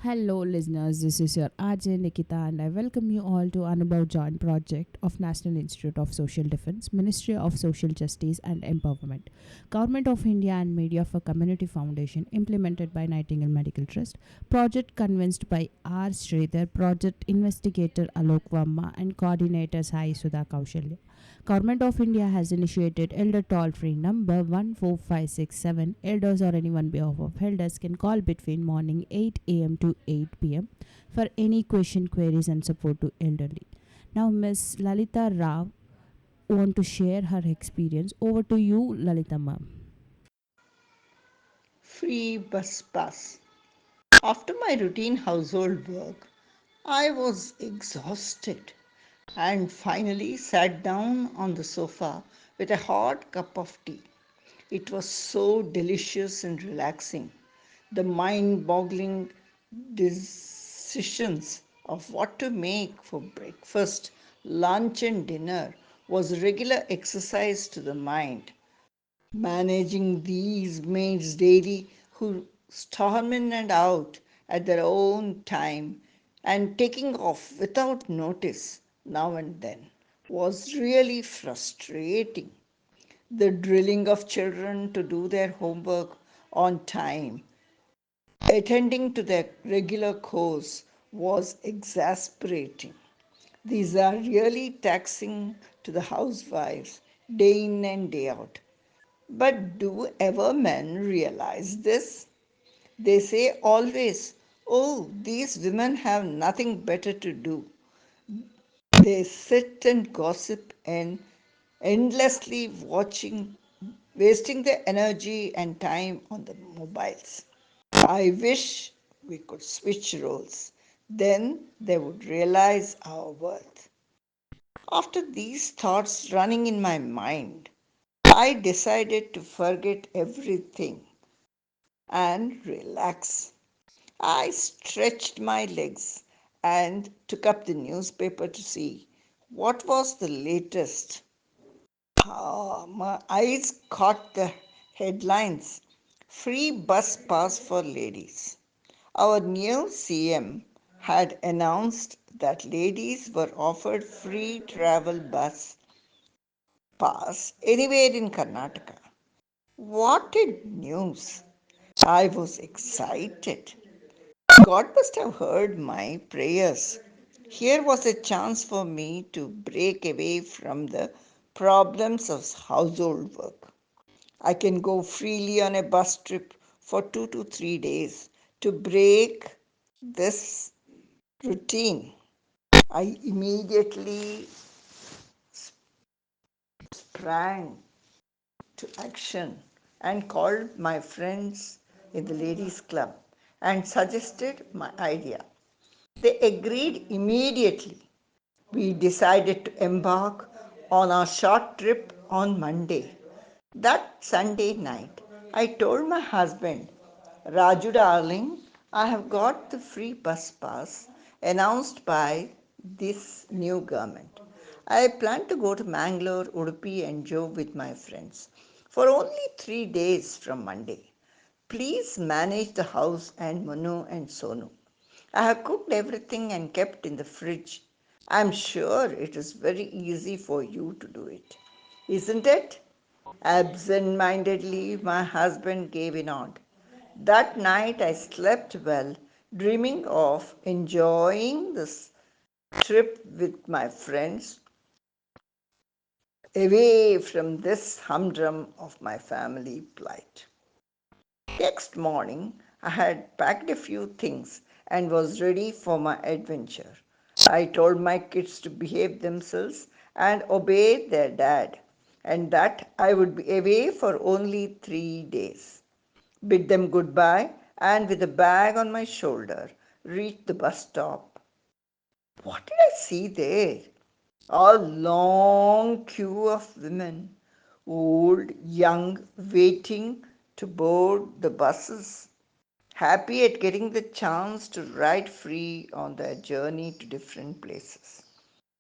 Hello, listeners. This is your RJ Nikita, and I welcome you all to Anubhav Joint Project of National Institute of Social Defense, Ministry of Social Justice and Empowerment, Government of India, and Media for Community Foundation, implemented by Nightingale Medical Trust. Project convinced by R. Sridhar, Project Investigator Alok Verma, and Coordinator Sai Sudha Kaushalya. Government of India has initiated elder toll-free number 14567. Elders or anyone behalf of elders can call between morning 8 a.m. to 8 p.m. for any question, queries and support to elderly. Now Miss Lalita Rao want to share her experience. Over to you, Lalita ma'am. Free bus pass. After my routine household work, I was exhausted and finally sat down on the sofa with a hot cup of tea. It was so delicious and relaxing. The mind boggling decisions of what to make for breakfast, lunch, and dinner was regular exercise to the mind. Managing these maids daily who storm in and out at their own time and taking off without notice now and then was really frustrating. The drilling of children to do their homework on time, attending to their regular course, was exasperating. These are really taxing to the housewives day in and day out. But do ever men realize this? They say always, oh, these women have nothing better to do. They sit and gossip and endlessly watching, wasting their energy and time on the mobiles. I wish we could switch roles. Then they would realize our worth. After these thoughts running in my mind, I decided to forget everything and relax. I stretched my legs and took up the newspaper to see what was the latest. My eyes caught the headlines: Free bus pass for ladies. Our new CM had announced that ladies were offered free travel bus pass anywhere in Karnataka. What a news! I was excited. God must have heard my prayers. Here was a chance for me to break away from the problems of household work. I can go freely on a bus trip for 2 to 3 days to break this routine. I immediately sprang to action and called my friends in the ladies' club and suggested my idea. They agreed immediately. We decided to embark on our short trip on Monday. That Sunday night, I told my husband, Raju darling, I have got the free bus pass announced by this new government. I plan to go to Mangalore, Udupi, and Jove with my friends for only 3 days from Monday. Please manage the house and Manu and Sonu. I have cooked everything and kept in the fridge. I am sure it is very easy for you to do it. Isn't it? Absent mindedly, my husband gave a nod. That night I slept well, dreaming of enjoying this trip with my friends away from this humdrum of my family plight. Next morning, I had packed a few things and was ready for my adventure. I told my kids to behave themselves and obey their dad, and that I would be away for only 3 days. Bid them goodbye, and with a bag on my shoulder, reached the bus stop. What did I see there? A long queue of women, old, young, waiting to board the buses, happy at getting the chance to ride free on their journey to different places.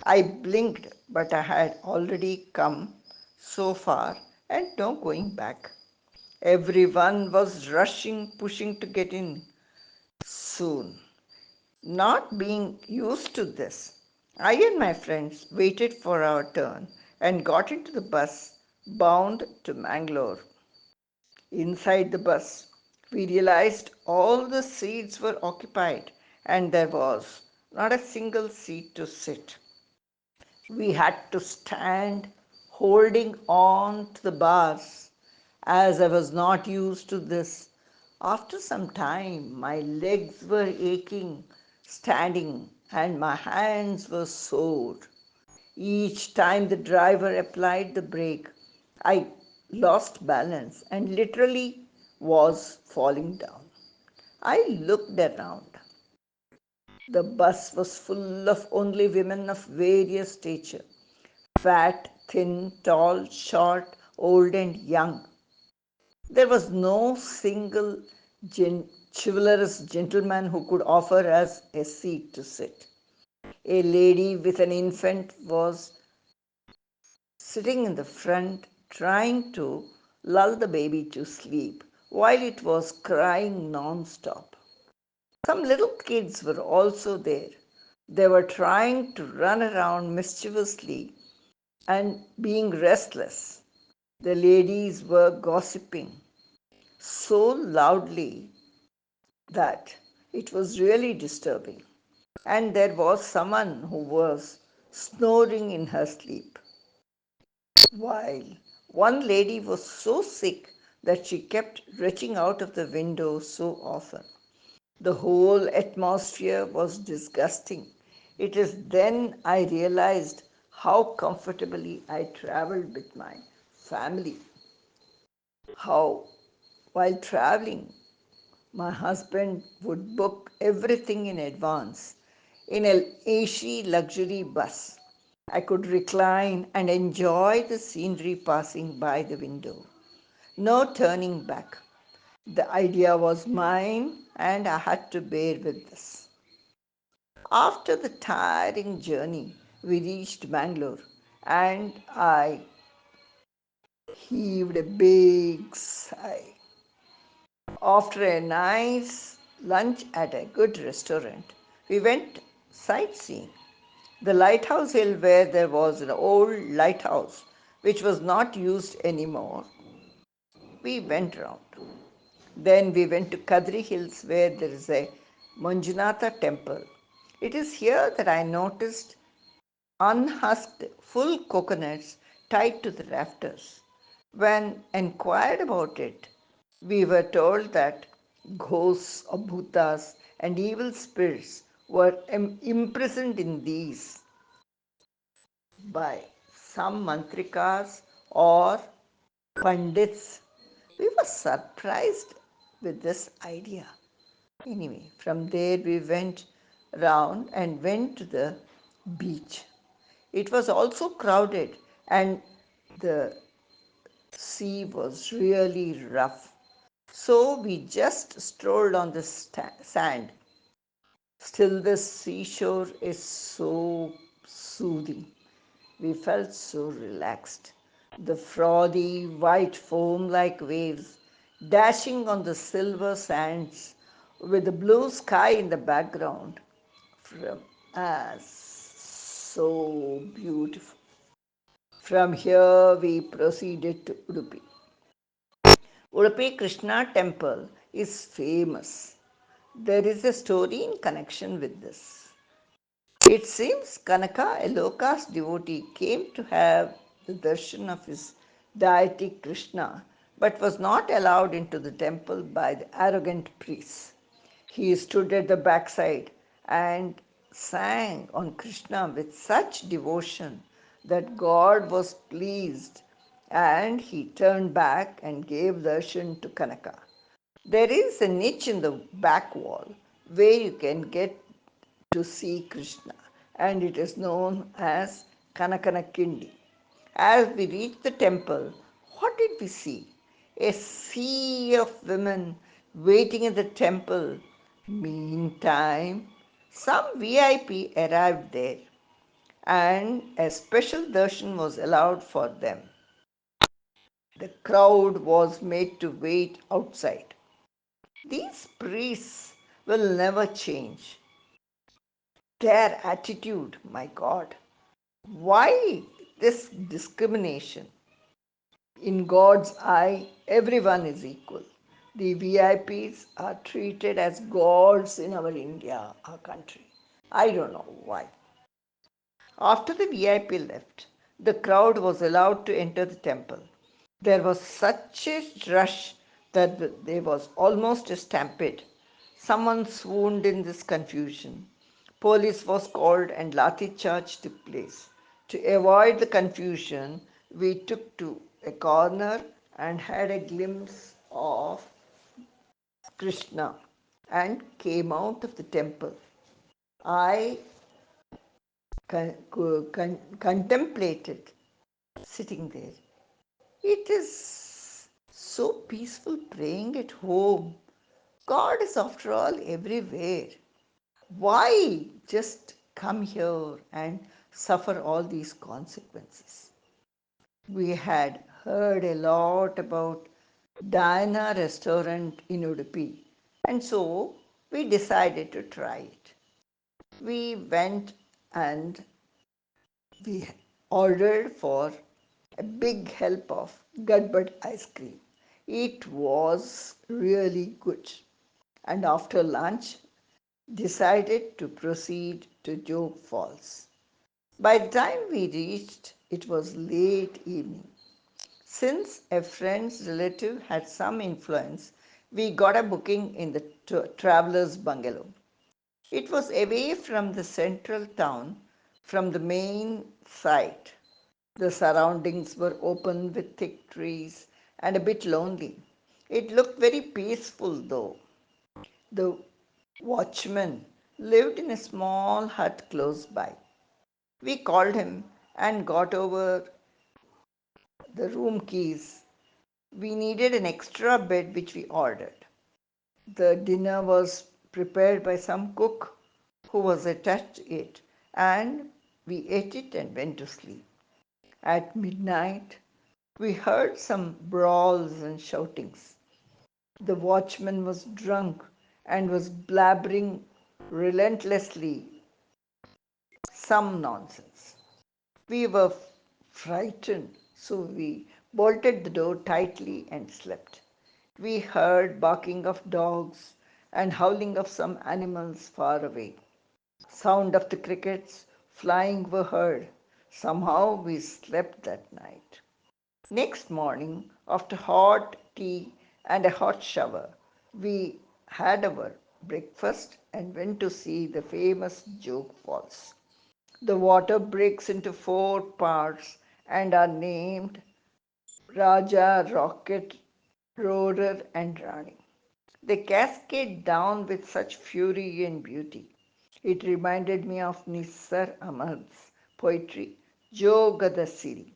I blinked, but I had already come so far and no going back. Everyone was rushing, pushing to get in soon. Not being used to this, I and my friends waited for our turn and got into the bus bound to Mangalore. Inside the bus, we realized all the seats were occupied and there was not a single seat to sit. We had to stand holding on to the bars as I was not used to this. After some time, my legs were aching standing and my hands were sore. Each time the driver applied the brake, I lost balance and literally was falling down. I looked around. The bus was full of only women of various stature, fat, thin, tall, short, old, and young. There was no single chivalrous gentleman who could offer us a seat to sit. A lady with an infant was sitting in the front trying to lull the baby to sleep while it was crying non-stop. Some little kids were also there. They were trying to run around mischievously and being restless. The ladies were gossiping so loudly that it was really disturbing. And there was someone who was snoring in her sleep, while one lady was so sick that she kept reaching out of the window so often. The whole atmosphere was disgusting. It is then I realized how comfortably I traveled with my family. How, while traveling, my husband would book everything in advance in an AC luxury bus. I could recline and enjoy the scenery passing by the window. No turning back. The idea was mine and I had to bear with this. After the tiring journey, we reached Bangalore and I heaved a big sigh. After a nice lunch at a good restaurant, we went sightseeing. The lighthouse hill, where there was an old lighthouse which was not used anymore, we went round. Then we went to Kadri Hills, where there is a Manjunatha temple. It is here that I noticed unhusked full coconuts tied to the rafters. When enquired about it, we were told that ghosts or bhutas and evil spirits were imprisoned in these by some mantrikas or pandits. We were surprised with this idea. Anyway, from there we went round and went to the beach. It was also crowded and the sea was really rough. So we just strolled on the sand. Still, the seashore is so soothing. We felt so relaxed. The frothy white foam like waves dashing on the silver sands with the blue sky in the background from us so beautiful. From here we proceeded to Udupi. Udupi Krishna temple is famous. There is a story in connection with this. It seems Kanaka, a low caste devotee, came to have the darshan of his deity Krishna but was not allowed into the temple by the arrogant priests. He stood at the backside and sang on Krishna with such devotion that God was pleased and he turned back and gave darshan to Kanaka. There is a niche in the back wall where you can get to see Krishna, and it is known as Kanakanakindi. As we reached the temple, what did we see? A sea of women waiting in the temple. Meantime, some VIP arrived there, and a special darshan was allowed for them. The crowd was made to wait outside. These priests will never change. Their attitude, my God. Why this discrimination? In God's eye, everyone is equal. The VIPs are treated as gods in our India, our country. I don't know why. After the VIP left, the crowd was allowed to enter the temple. There was such a rush that there was almost a stampede. Someone swooned in this confusion. Police was called and Lathi charged the place. To avoid the confusion, we took to a corner and had a glimpse of Krishna and came out of the temple. I contemplated sitting there. It is so peaceful praying at home. God is, after all, everywhere. Why just come here and suffer all these consequences? We had heard a lot about Diana restaurant in Udupi, and so we decided to try it. We went and we ordered for a big help of Gadbad ice cream. It was really good. And after lunch, decided to proceed to Jog Falls. By the time we reached, it was late evening. Since a friend's relative had some influence, we got a booking in the traveler's bungalow. It was away from the central town, from the main site. The surroundings were open with thick trees and a bit lonely. It looked very peaceful though. The watchman lived in a small hut close by. We called him and got over the room keys. We needed an extra bed which we ordered. The dinner was prepared by some cook who was attached to it, and we ate it and went to sleep. At midnight, we heard some brawls and shoutings. The watchman was drunk and was blabbering relentlessly some nonsense. We were frightened, so we bolted the door tightly and slept. We heard barking of dogs and howling of some animals far away. Sound of the crickets flying were heard. Somehow we slept that night. Next morning, after hot tea and a hot shower, we had our breakfast and went to see the famous Jog Falls. The water breaks into four parts and are named Raja, Rocket, Roarer, and Rani. They cascade down with such fury and beauty. It reminded me of Nisar Ahmed's poetry, Jogada Siri.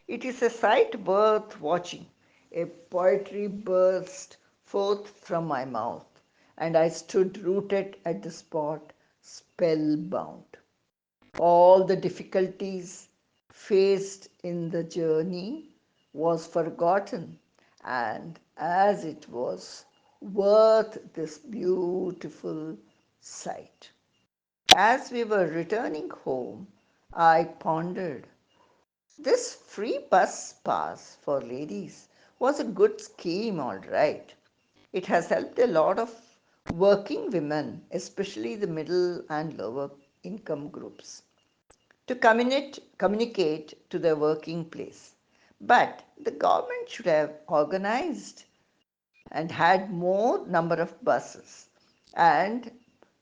It is a sight worth watching. A poetry burst forth from my mouth, and I stood rooted at the spot, spellbound. All the difficulties faced in the journey was forgotten, and as it was worth this beautiful sight. As we were returning home, I pondered, this free bus pass for ladies was a good scheme, all right. It has helped a lot of working women, especially the middle and lower income groups, to communicate to their working place. But the government should have organized and had more number of buses and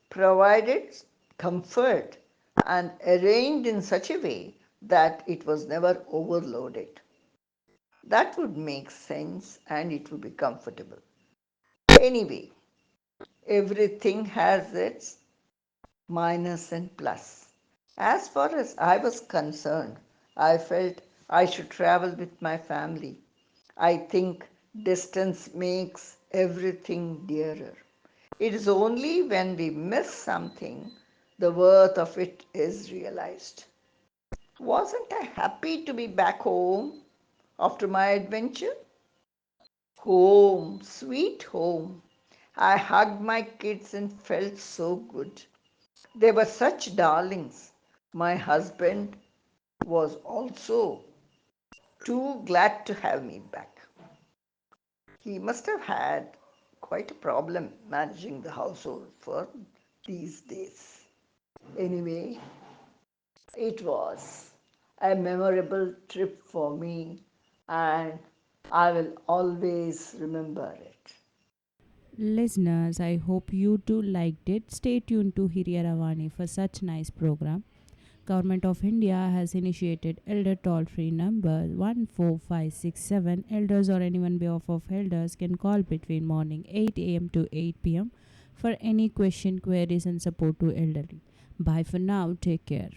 provided comfort and arranged in such a way that it was never overloaded. That would make sense and it would be comfortable. Anyway, everything has its minus and plus. As far as I was concerned, I felt I should travel with my family. I think distance makes everything dearer. It is only when we miss something the worth of it is realized. Wasn't I happy to be back home after my adventure? Home, sweet home. I hugged my kids and felt so good. They were such darlings. My husband was also too glad to have me back. He must have had quite a problem managing the household for these days. Anyway, it was a memorable trip for me, and I will always remember it. Listeners, I hope you too liked it. Stay tuned to Hiriya Ravani for such nice program. Government of India has initiated elder toll-free number 14567. Elders or anyone behalf of elders can call between morning 8 a.m. to 8 p.m. for any question, queries and support to elderly. Bye for now. Take care.